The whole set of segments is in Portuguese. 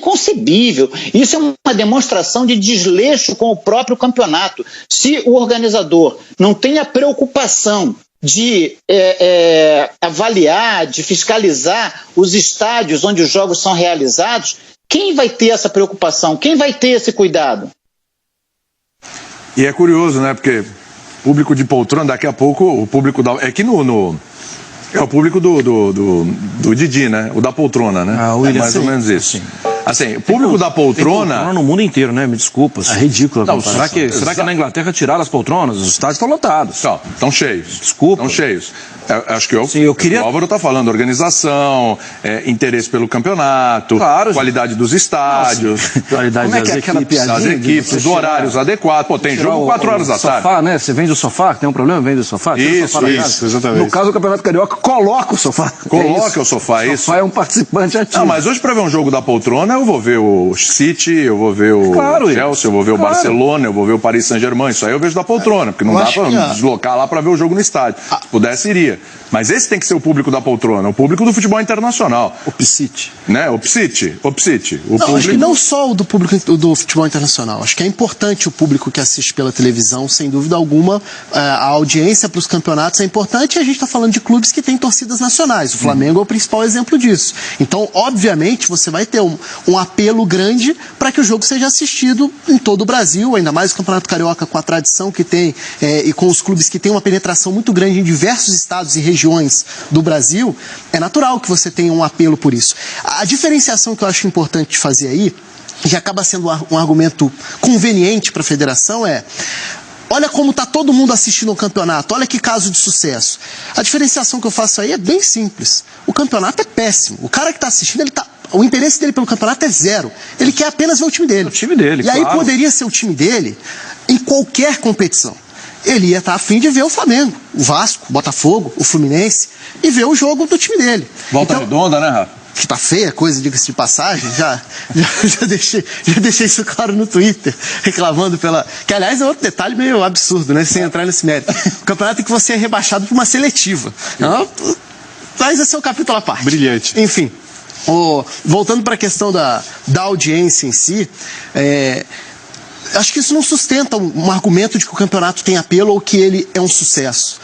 inconcebível. Isso é uma demonstração de desleixo com o próprio campeonato. Se o organizador não tem a preocupação de avaliar, de fiscalizar os estádios onde os jogos são realizados, quem vai ter essa preocupação? Quem vai ter esse cuidado? E é curioso, né? Porque público de poltrona, daqui a pouco o público da... É que é o público do Didi, né? O da poltrona, né? É mais ou menos isso. Assim, o público da poltrona no mundo inteiro, né? Me desculpa. É ridículo. Não, será que na Inglaterra tiraram as poltronas? Os estádios estão lotados. Estão cheios. Desculpa. Estão cheios. Acho que eu queria... o Álvaro está falando, organização, interesse pelo campeonato, claro, qualidade dos estádios, qualidade das equipes, os horários adequados. Pô, tem jogo 4 horas da tarde. Sofá, né? Você vende o sofá, tem um problema, vende o sofá. Isso, exatamente. No caso do Campeonato Carioca, coloca o sofá. Coloca o sofá, isso. O sofá é um participante ativo. Não, mas hoje para ver um jogo da poltrona, eu vou ver o City, eu vou ver o Chelsea, eu vou ver o Barcelona, eu vou ver o Paris Saint-Germain. Isso aí eu vejo da poltrona, porque não dá para deslocar lá para ver o jogo no estádio. Se pudesse, iria. Mas esse tem que ser o público da poltrona, o público do futebol internacional. O PSIT. Né? O PSIT. Acho que não só o do público do futebol internacional. Acho que é importante o público que assiste pela televisão, sem dúvida alguma. A audiência para os campeonatos é importante, e a gente está falando de clubes que têm torcidas nacionais. O Flamengo é o principal exemplo disso. Então, obviamente, você vai ter um apelo grande para que o jogo seja assistido em todo o Brasil, ainda mais o Campeonato Carioca com a tradição que tem e com os clubes que têm uma penetração muito grande em diversos estados e regiões do Brasil, é natural que você tenha um apelo por isso. A diferenciação que eu acho importante de fazer aí, que acaba sendo um argumento conveniente para a federação, olha como está todo mundo assistindo ao campeonato, olha que caso de sucesso. A diferenciação que eu faço aí é bem simples. O campeonato é péssimo. O cara que está assistindo, o interesse dele pelo campeonato é zero. Ele quer apenas ver o time dele. O time dele, e aí poderia ser o time dele em qualquer competição. Ele ia estar a fim de ver o Flamengo, o Vasco, o Botafogo, o Fluminense, e ver o jogo do time dele. Volta redonda, né, Rafa? Que tá feia a coisa, diga-se de passagem, já deixei isso claro no Twitter, reclamando pela... Que, aliás, é outro detalhe meio absurdo, né, sem entrar nesse mérito. O campeonato em que você é rebaixado por uma seletiva. Mas esse é o capítulo à parte. Brilhante. Enfim, voltando para a questão da audiência em si, acho que isso não sustenta um argumento de que o campeonato tem apelo ou que ele é um sucesso.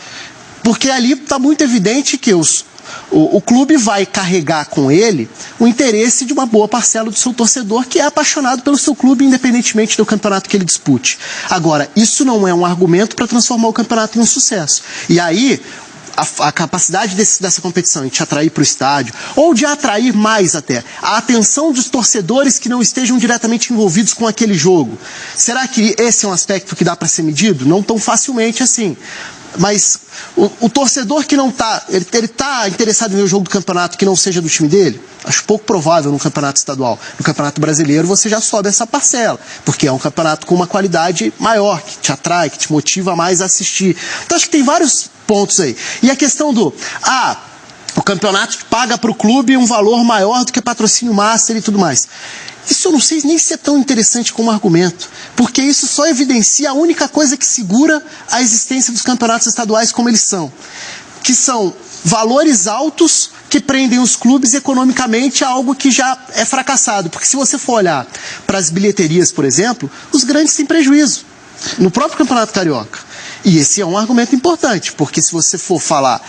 Porque ali está muito evidente que o clube vai carregar com ele o interesse de uma boa parcela do seu torcedor que é apaixonado pelo seu clube, independentemente do campeonato que ele dispute. Agora, isso não é um argumento para transformar o campeonato em um sucesso. E aí, a capacidade dessa competição de te atrair para o estádio, ou de atrair mais até, a atenção dos torcedores que não estejam diretamente envolvidos com aquele jogo. Será que esse é um aspecto que dá para ser medido? Não tão facilmente assim. Mas o torcedor que não está, ele está interessado em ver o jogo do campeonato que não seja do time dele? Acho pouco provável no campeonato estadual. No campeonato brasileiro você já sobe essa parcela, porque é um campeonato com uma qualidade maior, que te atrai, que te motiva mais a assistir. Então acho que tem vários pontos aí. E a questão o campeonato paga para o clube um valor maior do que patrocínio master e tudo mais. Isso eu não sei nem se é tão interessante como argumento, porque isso só evidencia a única coisa que segura a existência dos campeonatos estaduais como eles são, que são valores altos que prendem os clubes economicamente a algo que já é fracassado. Porque se você for olhar para as bilheterias, por exemplo, os grandes têm prejuízo no próprio Campeonato Carioca. E esse é um argumento importante, porque se você for falar,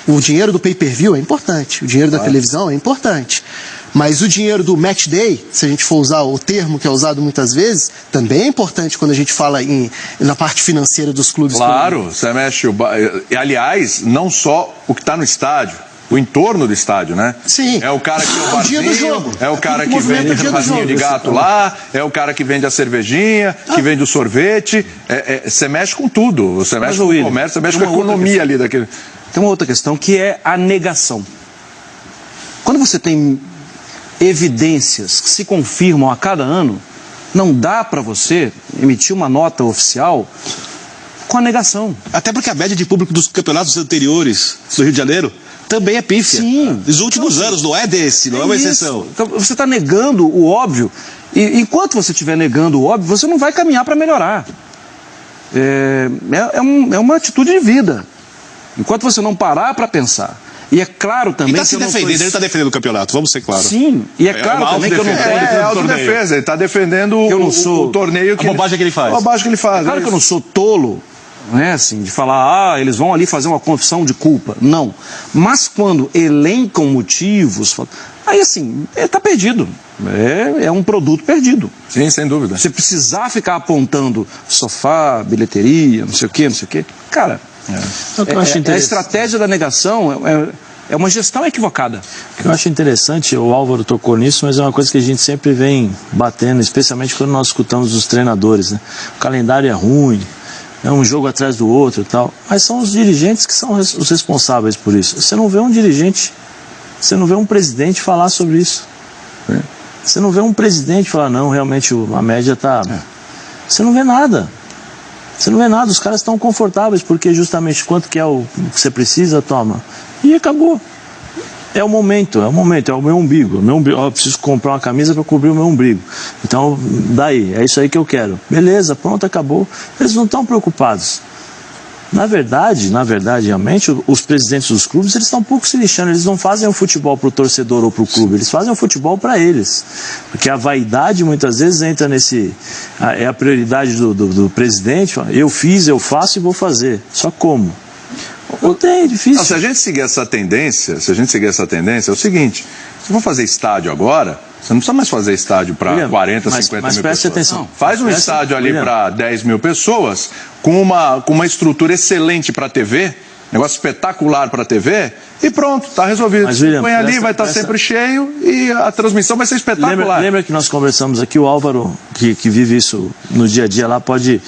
o dinheiro do pay-per-view é importante, o dinheiro da televisão é importante. Mas o dinheiro do match day, se a gente for usar o termo que é usado muitas vezes, também é importante quando a gente fala na parte financeira dos clubes. Claro, você mexe aliás, não só o que está no estádio, o entorno do estádio, né? Sim. É o cara que tem o barzinho, do jogo. É o cara que vende o rasinho de gato lá, é o cara que vende a cervejinha, que vende o sorvete. Você mexe com tudo. Você mexe com o comércio, você mexe com a economia ali daquele. Tem uma outra questão que é a negação. Quando você tem evidências que se confirmam a cada ano, não dá para você emitir uma nota oficial com a negação. Até porque a média de público dos campeonatos anteriores do Rio de Janeiro também é pífia. Sim. Dos últimos anos, não é desse, não é uma exceção. Então, você está negando o óbvio, e enquanto você estiver negando o óbvio, você não vai caminhar para melhorar. É uma atitude de vida. Enquanto você não parar para pensar E é claro também que tá se defendendo, ele está defendendo o campeonato, vamos ser claros. Sim, e é claro também que eu não É autodefesa, ele está defendendo o torneio que... A bobagem que ele faz. A bobagem que ele faz. É claro que eu não sou tolo, né, assim, de falar, eles vão ali fazer uma confissão de culpa. Não. Mas quando elencam motivos, aí assim, está perdido. É um produto perdido. Sim, sem dúvida. Se precisar ficar apontando sofá, bilheteria, não sei o quê, cara, a estratégia da negação é uma gestão equivocada. O que eu acho interessante, o Álvaro tocou nisso, mas é uma coisa que a gente sempre vem batendo, especialmente quando nós escutamos os treinadores, né? O calendário é ruim, é um jogo atrás do outro e tal, mas são os dirigentes que são os responsáveis por isso. Você não vê um dirigente, você não vê um presidente falar sobre isso. Você não vê um presidente falar, não, realmente a média está... Você não vê nada. Você não vê nada, os caras estão confortáveis, porque justamente quanto que é o que você precisa, toma. E acabou. É o momento, é o meu umbigo. Eu preciso comprar uma camisa para cobrir o meu umbigo. Então, daí, é isso aí que eu quero. Beleza, pronto, acabou. Eles não estão preocupados. Na verdade, realmente, os presidentes dos clubes, eles estão um pouco se lixando. Eles não fazem o futebol para o torcedor ou para o clube, eles fazem o futebol para eles. Porque a vaidade, muitas vezes, entra nesse... É a prioridade do presidente. Eu fiz, eu faço e vou fazer. Só como? Não tem, é difícil. Não, se a gente seguir essa tendência, é o seguinte, se for fazer estádio agora, você não precisa mais fazer estádio para 40, 50 mil pessoas. Atenção. Faz um estádio ali para 10 mil pessoas, com uma estrutura excelente para a TV, negócio espetacular para a TV, e pronto, está resolvido. Mas, William, põe ali, vai estar sempre cheio e a transmissão vai ser espetacular. Lembra que nós conversamos aqui, o Álvaro, que vive isso no dia a dia lá, pode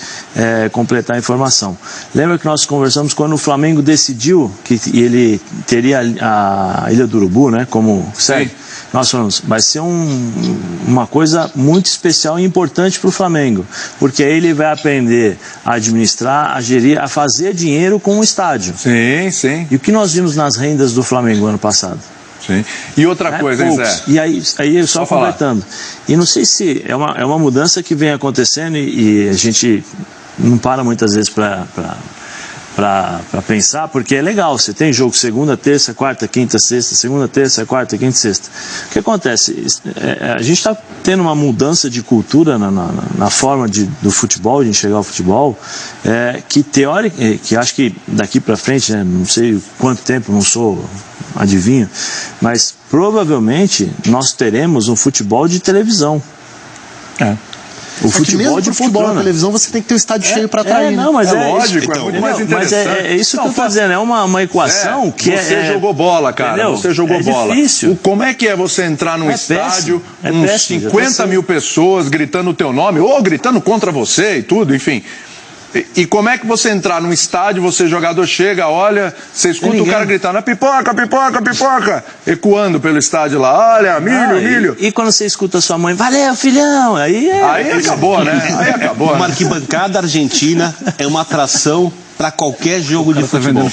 completar a informação. Lembra que nós conversamos quando o Flamengo decidiu que ele teria a Ilha do Urubu, né, como sede? Nós falamos, vai ser uma coisa muito especial e importante para o Flamengo, porque aí ele vai aprender a administrar, a gerir, a fazer dinheiro com o estádio. Sim, sim. E o que nós vimos nas rendas do Flamengo ano passado? Sim. E outra coisa, hein, Zé? E aí só completando. E não sei se é uma mudança que vem acontecendo e a gente não para muitas vezes para pensar, porque é legal, você tem jogo segunda, terça, quarta, quinta, sexta, segunda, terça, quarta, quinta, sexta. O que acontece? A gente está tendo uma mudança de cultura na forma do futebol, de enxergar o futebol, que acho que daqui para frente, né, não sei quanto tempo, não sou adivinho, mas provavelmente nós teremos um futebol de televisão. O futebol de futebol na televisão você tem que ter o estádio cheio para atrair. Não, mas lógico, é muito mais interessante. Mas é isso que eu estou dizendo, é uma equação que você jogou bola, cara. Entendeu? Você jogou bola. Difícil. Como é que é você entrar num estádio, uns 50 mil pessoas gritando o teu nome, ou gritando contra você e tudo, enfim. E como é que você entrar num estádio, você jogador chega, olha, você escuta o cara gritando, pipoca, pipoca, pipoca, ecoando pelo estádio lá, olha, milho, milho. E quando você escuta a sua mãe, valeu, filhão, aí acabou, né? Aí acabou. Uma arquibancada argentina é uma atração para qualquer jogo de futebol.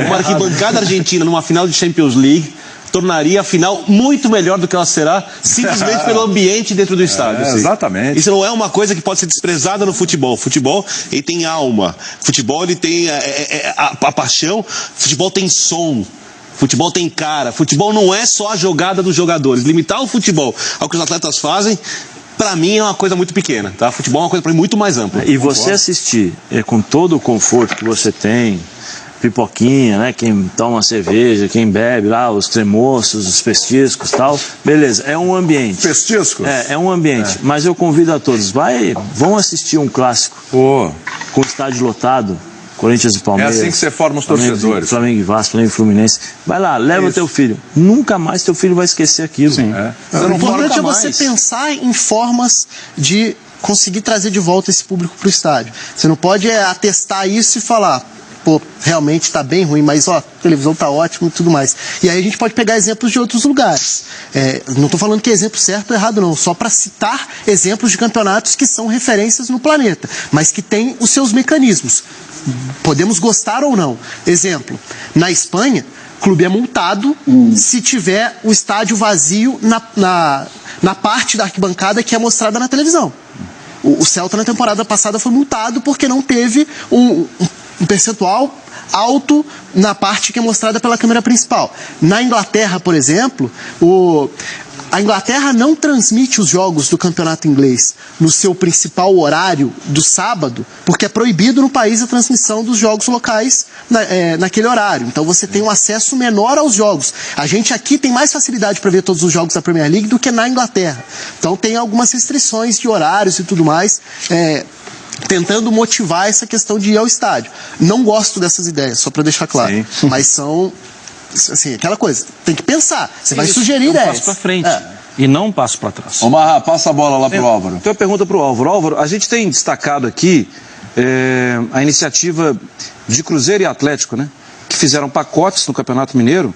Uma arquibancada argentina numa final de Champions League tornaria a final muito melhor do que ela será, simplesmente pelo ambiente dentro do estádio. Exatamente. Isso não é uma coisa que pode ser desprezada no futebol. O futebol, ele tem alma. O futebol, ele tem a paixão. O futebol tem som. Futebol tem cara. Futebol não é só a jogada dos jogadores. Limitar o futebol ao que os atletas fazem, para mim, é uma coisa muito pequena. Tá? Futebol é uma coisa para mim muito mais ampla. E você assistir com todo o conforto que você tem, pipoquinha, né? Quem toma cerveja, quem bebe lá, os tremoços, os pestiscos e tal, beleza, é um ambiente. Pestiscos? É um ambiente, mas eu convido a todos, vão assistir um clássico com o estádio lotado, Corinthians e Palmeiras. É assim que você forma os torcedores. Flamengo e Vasco, Flamengo e Fluminense. Vai lá, leva teu filho. Nunca mais teu filho vai esquecer aquilo. Sim. O importante é você pensar em formas de conseguir trazer de volta esse público para o estádio. Você não pode atestar isso e falar, pô, realmente está bem ruim, mas a televisão está ótima e tudo mais. E aí a gente pode pegar exemplos de outros lugares. Não estou falando que é exemplo certo ou errado não, só para citar exemplos de campeonatos que são referências no planeta, mas que têm os seus mecanismos. Podemos gostar ou não. Exemplo, na Espanha, o clube é multado se tiver o estádio vazio na parte da arquibancada que é mostrada na televisão. O Celta na temporada passada foi multado porque não teve um percentual alto na parte que é mostrada pela câmera principal. Na Inglaterra, por exemplo, a Inglaterra não transmite os jogos do campeonato inglês no seu principal horário do sábado, porque é proibido no país a transmissão dos jogos locais naquele horário. Então você tem um acesso menor aos jogos. A gente aqui tem mais facilidade para ver todos os jogos da Premier League do que na Inglaterra. Então tem algumas restrições de horários e tudo mais, tentando motivar essa questão de ir ao estádio. Não gosto dessas ideias, só para deixar claro. Sim. Mas são... assim, aquela coisa, tem que pensar. Você vai sugerir ideias. Um passo para frente e não um passo para trás. Ô Marra, passa a bola lá pro Álvaro. Tem uma pergunta pro Álvaro. Álvaro, a gente tem destacado aqui a iniciativa de Cruzeiro e Atlético, né? Que fizeram pacotes no Campeonato Mineiro,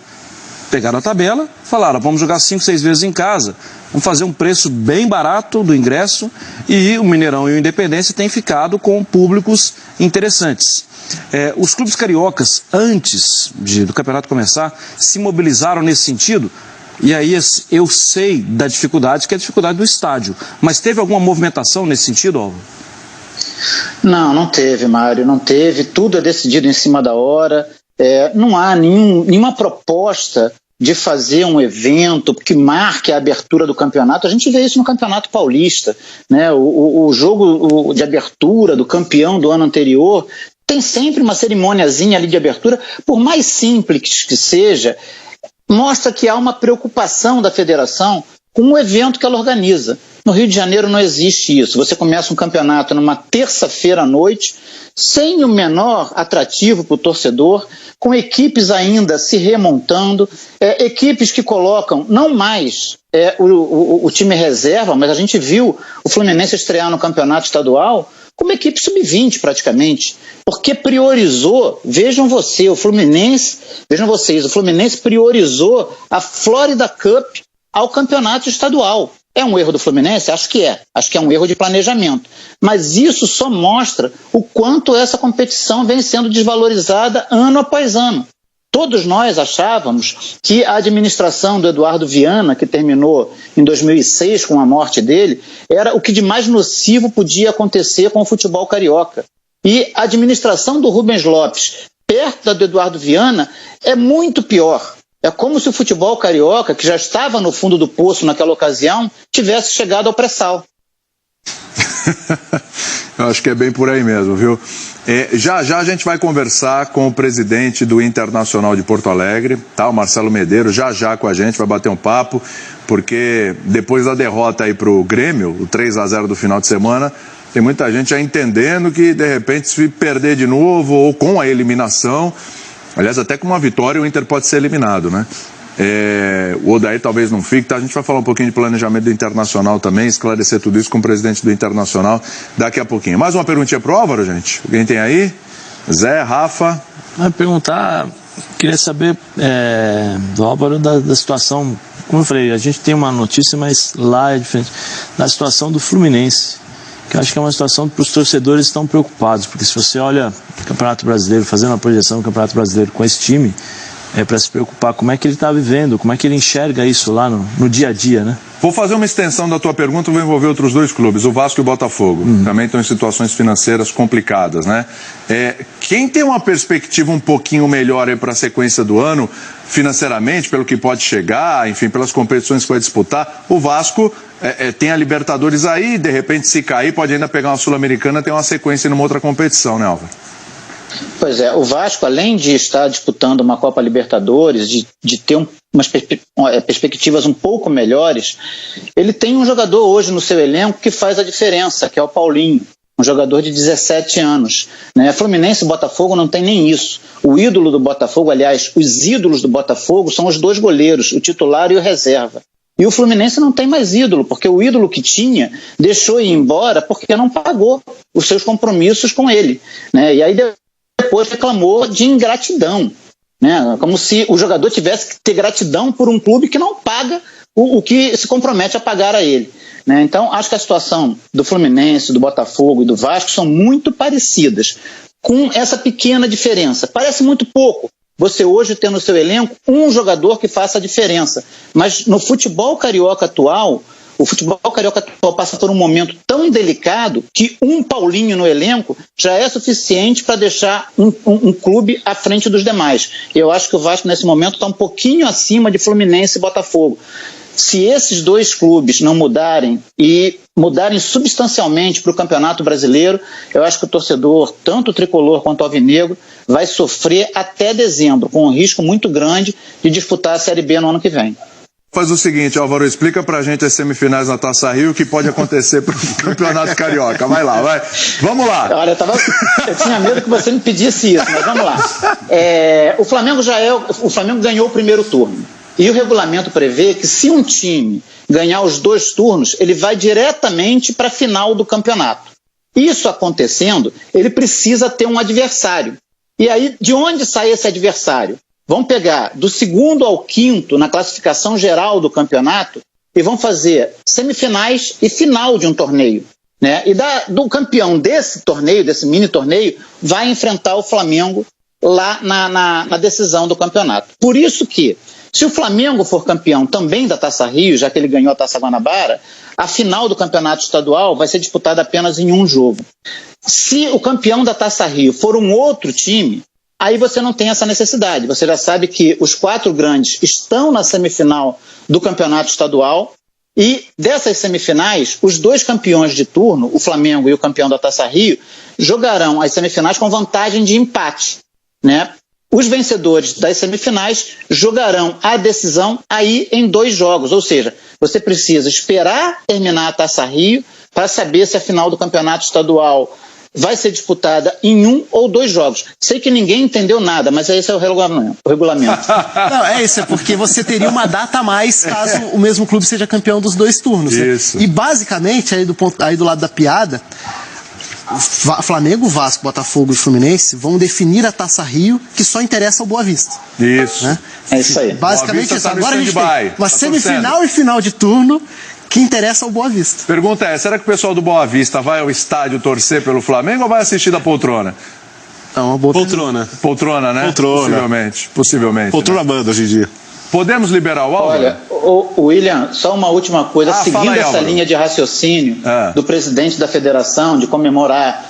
pegaram a tabela, falaram, vamos jogar 5, 6 vezes em casa, vamos fazer um preço bem barato do ingresso, e o Mineirão e o Independência têm ficado com públicos interessantes. Os clubes cariocas, antes do campeonato começar, se mobilizaram nesse sentido. E aí eu sei da dificuldade, que é a dificuldade do estádio. Mas teve alguma movimentação nesse sentido, Álvaro? Não teve, Mário, não teve. Tudo é decidido em cima da hora. Não há nenhuma proposta de fazer um evento que marque a abertura do campeonato. A gente vê isso no Campeonato Paulista, né? O jogo de abertura do campeão do ano anterior tem sempre uma cerimôniazinha ali de abertura, por mais simples que seja, mostra que há uma preocupação da federação com o evento que ela organiza. No Rio de Janeiro não existe isso. Você começa um campeonato numa terça-feira à noite, sem o menor atrativo para o torcedor, com equipes ainda se remontando, equipes que colocam não mais o time reserva, mas a gente viu o Fluminense estrear no campeonato estadual como equipe sub-20 praticamente, porque priorizou, vejam vocês, o Fluminense priorizou a Florida Cup ao campeonato estadual. É um erro do Fluminense? Acho que é um erro de planejamento, mas isso só mostra o quanto essa competição vem sendo desvalorizada ano após ano. Todos nós achávamos que a administração do Eduardo Viana, que terminou em 2006 com a morte dele, era o que de mais nocivo podia acontecer com o futebol carioca. E a administração do Rubens Lopes, perto da do Eduardo Viana, é muito pior. É como se o futebol carioca, que já estava no fundo do poço naquela ocasião, tivesse chegado ao pré-sal. Eu acho que é bem por aí mesmo, viu? Já a gente vai conversar com o presidente do Internacional de Porto Alegre, tá? O Marcelo Medeiros, já com a gente, vai bater um papo, porque depois da derrota aí pro Grêmio, o 3-0 do final de semana, tem muita gente já entendendo que, de repente, se perder de novo ou com a eliminação, aliás, até com uma vitória o Inter pode ser eliminado, né? O Odair talvez não fique, tá? A gente vai falar um pouquinho de planejamento do Internacional também, esclarecer tudo isso com o presidente do Internacional daqui a pouquinho. Mais uma perguntinha pro Álvaro, gente? Alguém tem aí? Zé, Rafa? Queria saber do Álvaro da situação, como eu falei, a gente tem uma notícia, mas lá é diferente, da situação do Fluminense, que eu acho que é uma situação que os torcedores estão preocupados, porque se você olha o Campeonato Brasileiro, fazendo uma projeção do Campeonato Brasileiro com esse time, para se preocupar como é que ele está vivendo, como é que ele enxerga isso lá no dia a dia, né? Vou fazer uma extensão da tua pergunta, vou envolver outros dois clubes, o Vasco e o Botafogo. Também estão em situações financeiras complicadas, né? Quem tem uma perspectiva um pouquinho melhor para a sequência do ano, financeiramente, pelo que pode chegar, enfim, pelas competições que vai disputar, o Vasco tem a Libertadores aí, de repente se cair, pode ainda pegar uma Sul-Americana, tem uma sequência numa outra competição, né, Álvaro? Pois é, o Vasco, além de estar disputando uma Copa Libertadores, de ter umas perspectivas um pouco melhores, ele tem um jogador hoje no seu elenco que faz a diferença, que é o Paulinho, um jogador de 17 anos. Né? Fluminense e Botafogo não tem nem isso. O ídolo do Botafogo, aliás, os ídolos do Botafogo são os dois goleiros, o titular e o reserva. E o Fluminense não tem mais ídolo, porque o ídolo que tinha deixou ir embora porque não pagou os seus compromissos com ele. Né? E aí depois reclamou de ingratidão, né? Como se o jogador tivesse que ter gratidão por um clube que não paga o que se compromete a pagar a ele, né? Então acho que a situação do Fluminense, do Botafogo e do Vasco são muito parecidas, com essa pequena diferença. Parece muito pouco você hoje ter no seu elenco um jogador que faça a diferença, mas no futebol carioca atual O futebol carioca atual passa por um momento tão delicado que um Paulinho no elenco já é suficiente para deixar um clube à frente dos demais. Eu acho que o Vasco nesse momento está um pouquinho acima de Fluminense e Botafogo. Se esses dois clubes não mudarem e mudarem substancialmente para o Campeonato Brasileiro, eu acho que o torcedor, tanto o tricolor quanto o alvinegro, vai sofrer até dezembro, com um risco muito grande de disputar a Série B no ano que vem. Faz o seguinte, Álvaro, explica pra gente as semifinais na Taça Rio, o que pode acontecer pro Campeonato Carioca. Vai lá, vai. Vamos lá. Olha, eu tinha medo que você me pedisse isso, mas vamos lá. O Flamengo ganhou o primeiro turno. E o regulamento prevê que se um time ganhar os 2 turnos, ele vai diretamente para a final do campeonato. Isso acontecendo, ele precisa ter um adversário. E aí, de onde sai esse adversário? Vão pegar do 2º ao 5º na classificação geral do campeonato e vão fazer semifinais e final de um torneio, né? E do campeão desse torneio, desse mini torneio, vai enfrentar o Flamengo lá na decisão do campeonato. Por isso que, se o Flamengo for campeão também da Taça Rio, já que ele ganhou a Taça Guanabara, a final do campeonato estadual vai ser disputada apenas em um jogo. Se o campeão da Taça Rio for um outro time, aí você não tem essa necessidade. Você já sabe que os 4 grandes estão na semifinal do campeonato estadual e dessas semifinais, os 2 campeões de turno, o Flamengo e o campeão da Taça Rio, jogarão as semifinais com vantagem de empate, né? Os vencedores das semifinais jogarão a decisão aí em 2 jogos, ou seja, você precisa esperar terminar a Taça Rio para saber se a final do campeonato estadual vai ser disputada em 1 ou 2 jogos. Sei que ninguém entendeu nada, mas esse é o regulamento. Não, é isso, é porque você teria uma data a mais caso o mesmo clube seja campeão dos 2 turnos. Isso. Né? E basicamente, aí do lado da piada, Flamengo, Vasco, Botafogo e Fluminense vão definir a Taça Rio, que só interessa ao Boa Vista. Isso. Né? É isso aí. Basicamente isso. Tá Agora a gente tem uma semifinal torcendo. e final de turno que interessa ao Boa Vista. Pergunta é, será que o pessoal do Boa Vista vai ao estádio torcer pelo Flamengo ou vai assistir da poltrona? É uma boa Poltrona. Poltrona, né? Poltrona. Possivelmente. Poltrona né? banda hoje em dia. Podemos liberar o Álvaro? Olha, o William, só uma última coisa, seguindo aí, essa Álvaro. linha de raciocínio do presidente da federação, de comemorar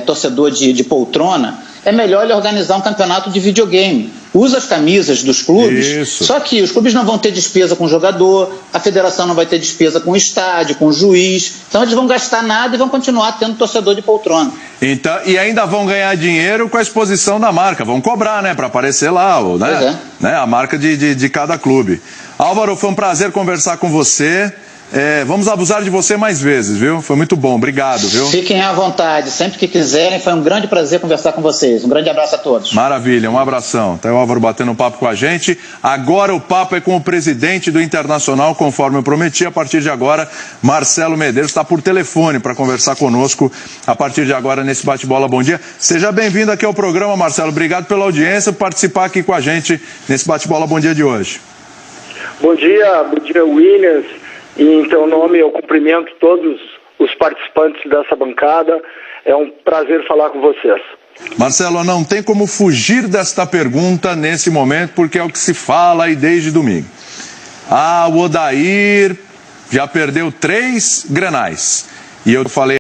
torcedor de poltrona, é melhor ele organizar um campeonato de videogame. Usa as camisas dos clubes, Isso. Só que os clubes não vão ter despesa com o jogador, a federação não vai ter despesa com o estádio, com o juiz, então eles vão gastar nada e vão continuar tendo torcedor de poltrona. Então, e ainda vão ganhar dinheiro com a exposição da marca, vão cobrar, né, para aparecer lá, né, a marca de cada clube. Álvaro, foi um prazer conversar com você. Vamos abusar de você mais vezes, viu? Foi muito bom, obrigado, viu? Fiquem à vontade, sempre que quiserem, foi um grande prazer conversar com vocês. Um grande abraço a todos. Maravilha, um abração. Tá aí o Álvaro batendo um papo com a gente. Agora o papo é com o presidente do Internacional, conforme eu prometi. A partir de agora, Marcelo Medeiros está por telefone para conversar conosco a partir de agora nesse Bate-Bola Bom Dia. Seja bem-vindo aqui ao programa, Marcelo. Obrigado pela audiência, por participar aqui com a gente nesse Bate-Bola Bom Dia de hoje. Bom dia, Williams. E em teu nome eu cumprimento todos os participantes dessa bancada. É um prazer falar com vocês. Marcelo, não tem como fugir desta pergunta nesse momento, porque é o que se fala aí desde domingo. O Odair já perdeu 3 Grenais. E eu falei